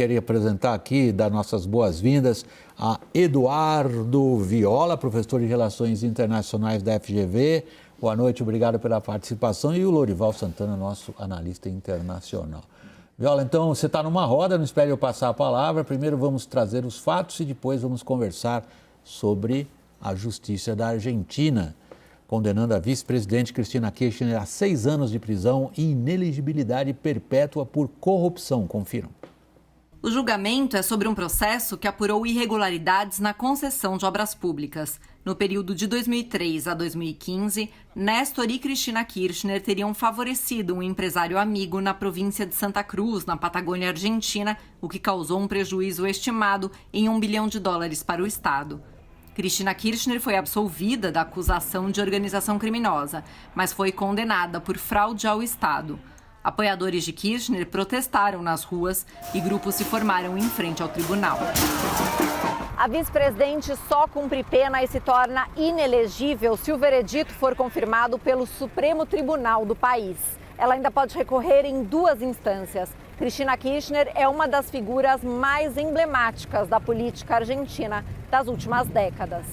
Queria apresentar aqui, dar nossas boas-vindas a Eduardo Viola, professor de Relações Internacionais da FGV. Boa noite, obrigado pela participação. E o Lorival Santana, nosso analista internacional. Viola, então você está numa roda, não espere eu passar a palavra. Primeiro vamos trazer os fatos e depois vamos conversar sobre a Justiça da Argentina, condenando a vice-presidente Cristina Kirchner a 6 anos de prisão e inelegibilidade perpétua por corrupção. Confiram. O julgamento é sobre um processo que apurou irregularidades na concessão de obras públicas. No período de 2003 a 2015, Néstor e Cristina Kirchner teriam favorecido um empresário amigo na província de Santa Cruz, na Patagônia Argentina, o que causou um prejuízo estimado em US$ 1 bilhão para o Estado. Cristina Kirchner foi absolvida da acusação de organização criminosa, mas foi condenada por fraude ao Estado. Apoiadores de Kirchner protestaram nas ruas e grupos se formaram em frente ao tribunal. A vice-presidente só cumpre pena e se torna inelegível se o veredito for confirmado pelo Supremo Tribunal do país. Ela ainda pode recorrer em 2 instâncias. Cristina Kirchner é uma das figuras mais emblemáticas da política argentina das últimas décadas.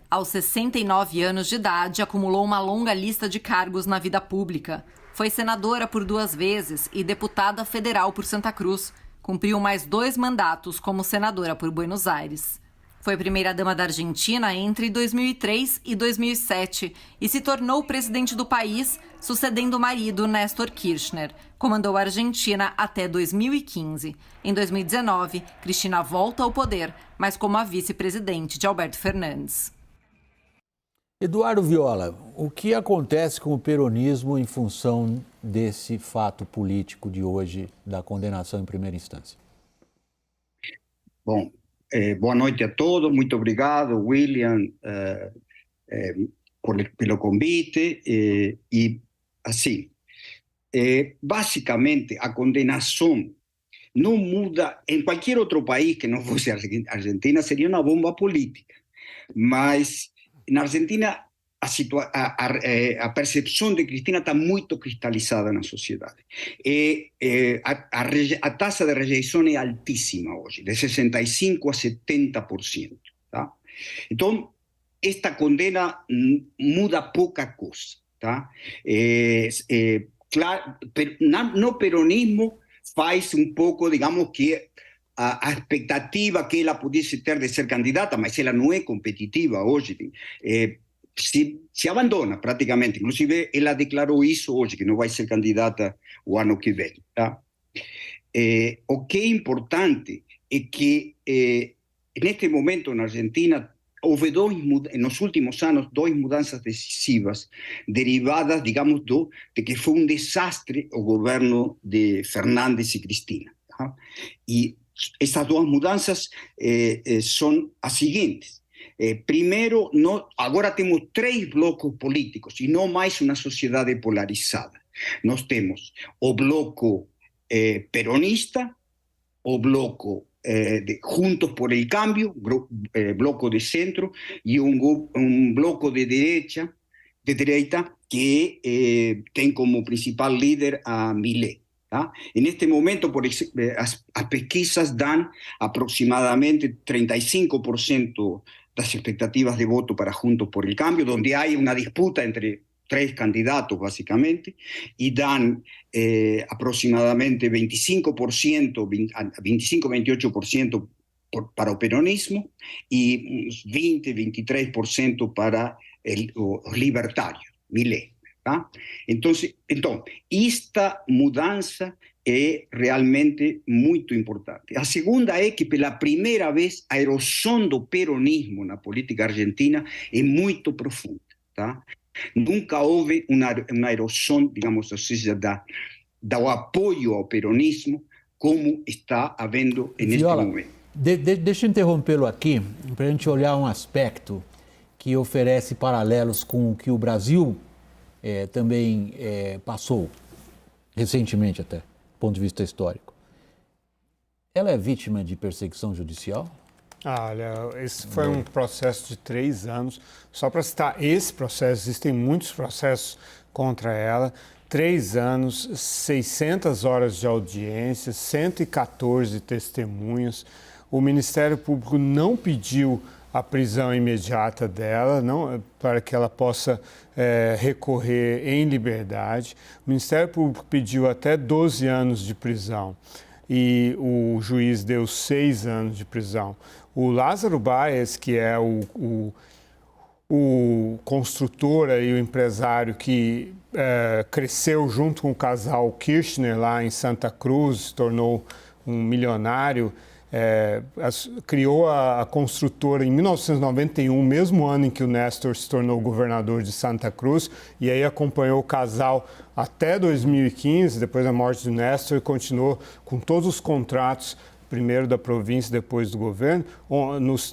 Aos 69 anos de idade, acumulou uma longa lista de cargos na vida pública. Foi senadora por 2 vezes e deputada federal por Santa Cruz. Cumpriu mais 2 mandatos como senadora por Buenos Aires. Foi primeira-dama da Argentina entre 2003 e 2007 e se tornou presidente do país, sucedendo o marido Néstor Kirchner. Comandou a Argentina até 2015. Em 2019, Cristina volta ao poder, mas como a vice-presidente de Alberto Fernandes. Eduardo Viola, o que acontece com o peronismo em função desse fato político de hoje, da condenação em primeira instância? Bom, boa noite a todos, muito obrigado, William, pelo convite. E, assim, basicamente, a condenação não muda, em qualquer outro país que não fosse a Argentina, seria uma bomba política, mas na Argentina, a percepção de Cristina está muito cristalizada na sociedade. A taxa de rejeição é altíssima hoje, de 65% a 70%. Tá? Então, esta condena muda pouca coisa. Tá? Claro, no peronismo faz um pouco, digamos que, a expectativa que ela pudesse ter de ser candidata, mas ela não é competitiva hoje. Se abandona praticamente, inclusive ela declarou isso hoje, que não vai ser candidata o ano que vem. Tá? O que é importante é que, neste momento na Argentina, houve nos últimos anos 2 mudanças decisivas, derivadas, digamos, de que foi um desastre o governo de Fernandes e Cristina. Tá? E essas 2 mudanças são as seguintes. Primeiro, agora temos 3 blocos políticos e não mais uma sociedade polarizada. Nós temos o bloco peronista, o bloco de Juntos por el Cambio, bloco de centro, e um bloco de direita que tem como principal líder a Milei. ¿Ah? En este momento, as pesquisas dan aproximadamente 35% das expectativas de voto para Juntos por el Cambio, donde hay una disputa entre 3 candidatos, básicamente, y dan aproximadamente 25-28% para o peronismo y 20-23% para los libertarios, Milei. Tá? Então, esta mudança é realmente muito importante. A segunda é que, pela primeira vez, a erosão do peronismo na política argentina é muito profunda. Tá? Nunca houve uma erosão, digamos assim, do apoio ao peronismo como está havendo neste momento. Deixa eu interrompê-lo aqui, para a gente olhar um aspecto que oferece paralelos com o que o Brasil também passou, recentemente até, do ponto de vista histórico. Ela é vítima de perseguição judicial? Olha, esse foi um processo de 3 anos. Só para citar esse processo, existem muitos processos contra ela. 3 anos, 600 horas de audiência, 114 testemunhas. O Ministério Público não pediu a prisão imediata dela, não, para que ela possa recorrer em liberdade. O Ministério Público pediu até 12 anos de prisão e o juiz deu 6 anos de prisão. O Lázaro Baez, que é o construtor e o empresário que cresceu junto com o casal Kirchner lá em Santa Cruz, se tornou um milionário, criou a construtora em 1991, mesmo ano em que o Néstor se tornou governador de Santa Cruz, e aí acompanhou o casal até 2015, depois da morte do Néstor, e continuou com todos os contratos, primeiro da província, depois do governo.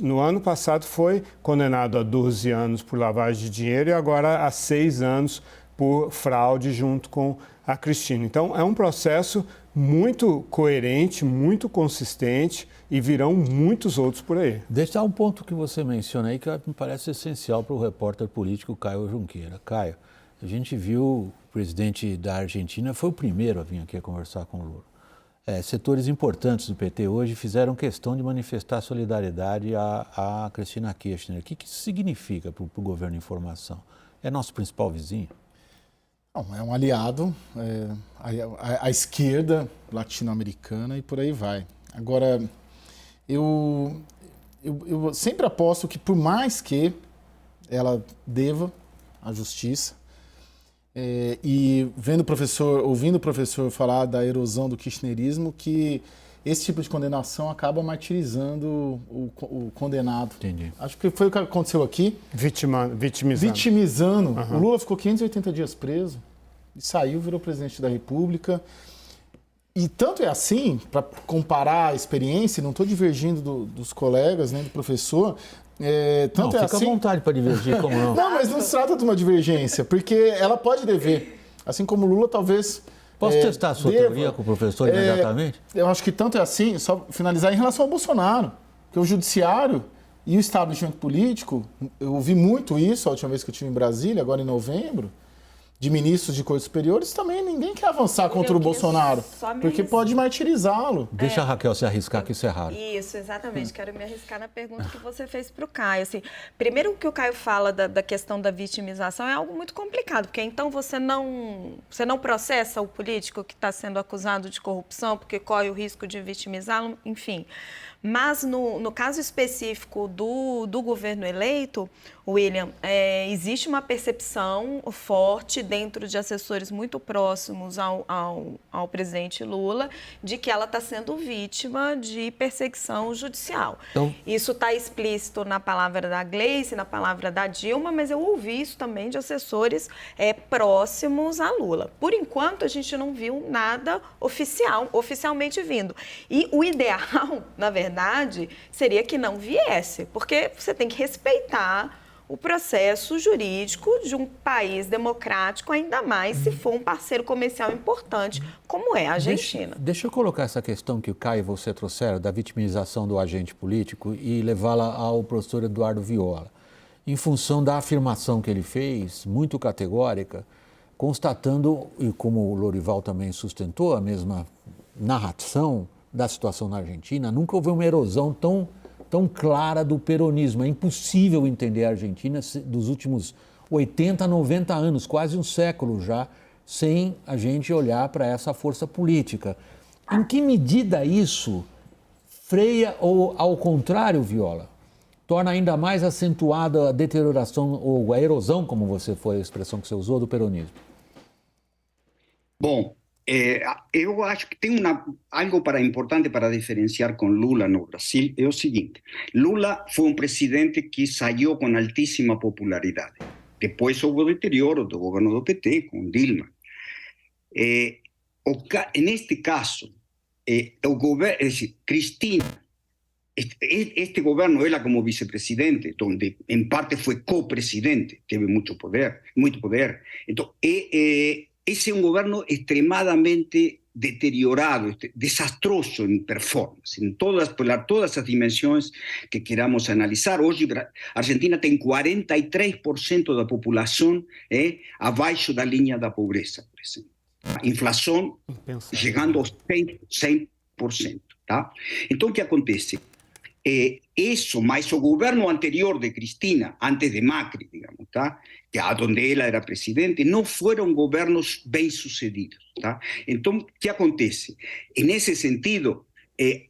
No ano passado foi condenado a 12 anos por lavagem de dinheiro e agora a 6 anos por fraude junto com a Cristina. Então, é um processo muito coerente, muito consistente e virão muitos outros por aí. Deixa um ponto que você menciona aí que me parece essencial para o repórter político Caio Junqueira. Caio, a gente viu o presidente da Argentina, foi o primeiro a vir aqui a conversar com o Lula. Setores importantes do PT hoje fizeram questão de manifestar solidariedade à Cristina Kirchner. O que isso significa para o governo em formação? É nosso principal vizinho? Não, é um aliado à esquerda latino-americana e por aí vai. Agora, eu sempre aposto que por mais que ela deva à justiça, e ouvindo o professor falar da erosão do kirchnerismo, que esse tipo de condenação acaba martirizando o condenado. Entendi. Acho que foi o que aconteceu aqui. Vitimizando. Uhum. O Lula ficou 580 dias preso e saiu, virou presidente da República. E tanto é assim, para comparar a experiência, não estou divergindo dos colegas, nem do professor, tanto fica à vontade para divergir, como não. Não, mas não se trata de uma divergência, porque ela pode dever. Assim como o Lula talvez... Posso testar a sua teoria com o professor imediatamente? Eu acho que tanto é assim, só finalizar em relação ao Bolsonaro, que o judiciário e o establishment político, eu ouvi muito isso a última vez que eu estive em Brasília, agora em novembro, de ministros de cortes superiores, também ninguém quer avançar contra o Bolsonaro, porque pode martirizá-lo. Deixa a Raquel se arriscar, que isso é raro. Isso, exatamente. Quero me arriscar na pergunta que você fez para o Caio. Assim, primeiro, o que o Caio fala da questão da vitimização é algo muito complicado, porque então você não processa o político que está sendo acusado de corrupção, porque corre o risco de vitimizá-lo, enfim. Mas no caso específico do governo eleito, William, existe uma percepção forte dentro de assessores muito próximos ao presidente Lula de que ela está sendo vítima de perseguição judicial. Então, isso está explícito na palavra da Gleice, na palavra da Dilma, mas eu ouvi isso também de assessores próximos a Lula. Por enquanto, a gente não viu nada oficialmente vindo. E o ideal, na verdade, seria que não viesse, porque você tem que respeitar o processo jurídico de um país democrático, ainda mais se for um parceiro comercial importante, como é a Argentina. Deixa eu colocar essa questão que o Caio e você trouxeram, da vitimização do agente político, e levá-la ao professor Eduardo Viola, em função da afirmação que ele fez, muito categórica, constatando, e como o Lorival também sustentou, a mesma narração da situação na Argentina, nunca houve uma erosão tão clara do peronismo. É impossível entender a Argentina dos últimos 80, 90 anos, quase um século já, sem a gente olhar para essa força política. Em que medida isso freia ou, ao contrário, Viola, torna ainda mais acentuada a deterioração ou a erosão, como foi a expressão que você usou, do peronismo? Bom, eu acho que tem algo importante para diferenciar com Lula no Brasil, é o seguinte: Lula foi um presidente que saiu com altíssima popularidade. Depois houve o deterioro do governo do PT, com Dilma. Neste caso, o governo, Cristina, este governo, ela como vicepresidente, onde em parte foi copresidente, teve muito poder. Então, ese es un gobierno extremadamente deteriorado, desastroso en performance, en todas las dimensiones que queramos analizar. Hoy Argentina tiene 43% de la población abajo de la línea de pobreza, por exemplo. A inflação chegando aos 100%. Tá? Então, o que acontece? Isso, mais o governo anterior de Cristina, antes de Macri, digamos, tá? Que onde ela era presidente, não foram governos bem-sucedidos. Tá? Então, o que acontece? Nesse sentido,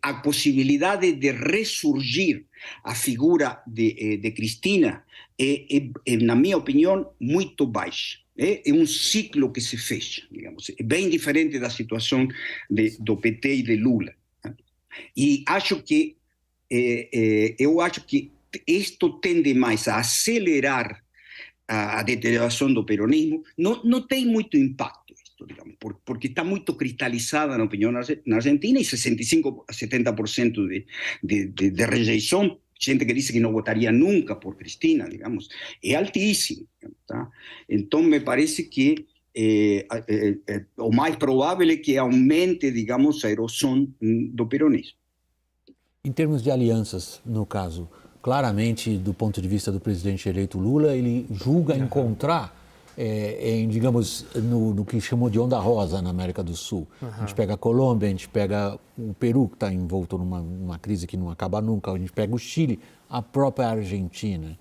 a possibilidade de ressurgir a figura de Cristina na minha opinião, muito baixa. É um ciclo que se fecha, digamos, bem diferente da situação do PT e de Lula. E acho que eu acho que isto tende mais a acelerar a deterioração do peronismo. Não tem muito impacto isto, digamos, porque está muito cristalizada na opinião na Argentina e 65 a 70% de rejeição. Gente que diz que não votaria nunca por Cristina, digamos, é altíssimo. Tá? Então, me parece que o mais provável é que aumente, digamos, a erosão do peronismo. Em termos de alianças, no caso, claramente, do ponto de vista do presidente eleito Lula, ele julga encontrar, digamos, no que chamou de onda rosa na América do Sul. A gente pega a Colômbia, a gente pega o Peru, que está envolto numa crise que não acaba nunca, a gente pega o Chile, a própria Argentina.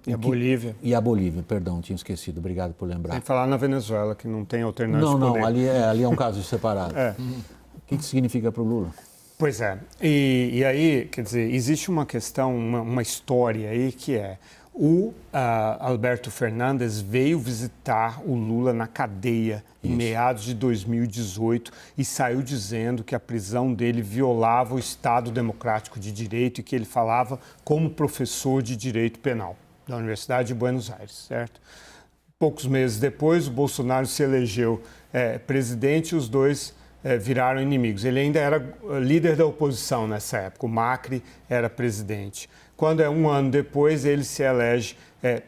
E a Bolívia. E a Bolívia, perdão, tinha esquecido, obrigado por lembrar. Sem falar na Venezuela, que não tem alternativa. Não, ali é um caso separado. O que significa para o Lula? Pois é, e aí, quer dizer, existe uma questão, uma história aí que é, o Alberto Fernandes veio visitar o Lula na cadeia em meados de 2018 e saiu dizendo que a prisão dele violava o Estado Democrático de Direito e que ele falava como professor de Direito Penal da Universidade de Buenos Aires, certo? Poucos meses depois, o Bolsonaro se elegeu presidente e os dois viraram inimigos. Ele ainda era líder da oposição nessa época, o Macri era presidente. Quando um ano depois, ele se elege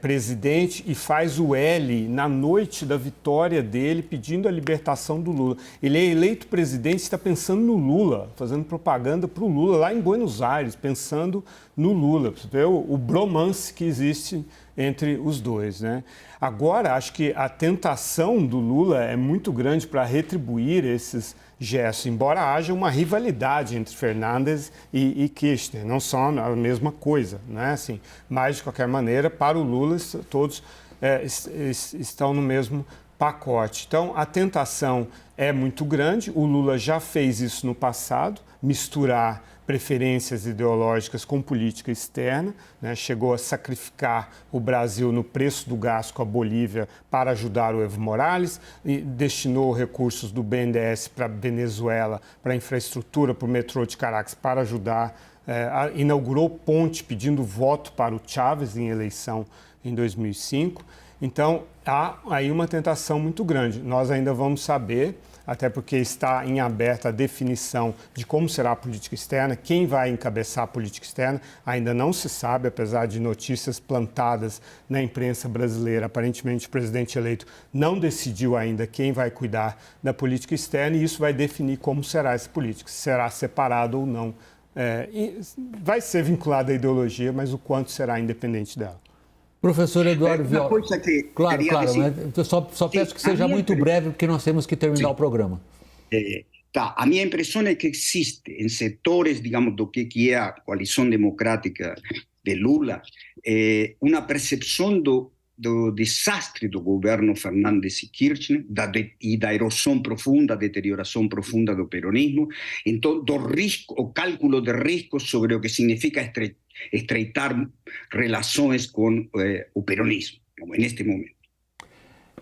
presidente e faz o L na noite da vitória dele, pedindo a libertação do Lula. Ele é eleito presidente e está pensando no Lula, fazendo propaganda para o Lula, lá em Buenos Aires, pensando no Lula. Você vê o bromance que existe entre os dois, né? Agora, acho que a tentação do Lula é muito grande para retribuir esses gestos, embora haja uma rivalidade entre Fernandes e Kirchner, não são a mesma coisa, né? Assim, mas, de qualquer maneira, para o Lula, todos estão no mesmo pacote. Então, a tentação é muito grande, o Lula já fez isso no passado, misturar preferências ideológicas com política externa, né? Chegou a sacrificar o Brasil no preço do gás com a Bolívia para ajudar o Evo Morales, e destinou recursos do BNDES para a Venezuela, para a infraestrutura, para o metrô de Caracas, para ajudar, inaugurou ponte pedindo voto para o Chávez em eleição em 2005. Então, há aí uma tentação muito grande. Nós ainda vamos saber, até porque está em aberta a definição de como será a política externa, quem vai encabeçar a política externa, ainda não se sabe, apesar de notícias plantadas na imprensa brasileira. Aparentemente, o presidente eleito não decidiu ainda quem vai cuidar da política externa e isso vai definir como será essa política, se será separado ou não. E vai ser vinculado à ideologia, mas o quanto será independente dela. Professor Eduardo Viola. Claro, mas só peço que seja muito breve, porque nós temos que terminar o programa. A minha impressão é que existe em setores, digamos, do que é a coalição democrática de Lula, uma percepção do desastre do governo Fernandes e Kirchner e da erosão profunda, deterioração profunda do peronismo, então do risco, o cálculo de riscos sobre o que significa estreitar relações com o peronismo, neste momento.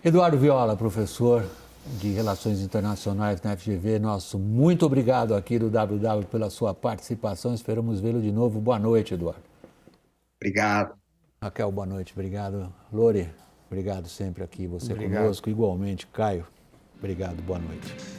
Eduardo Viola, professor de Relações Internacionais na FGV, nosso muito obrigado aqui do WW pela sua participação, esperamos vê-lo de novo. Boa noite, Eduardo. Obrigado. Raquel, boa noite, obrigado. Lore, obrigado sempre aqui, você conosco, igualmente. Caio, obrigado, boa noite.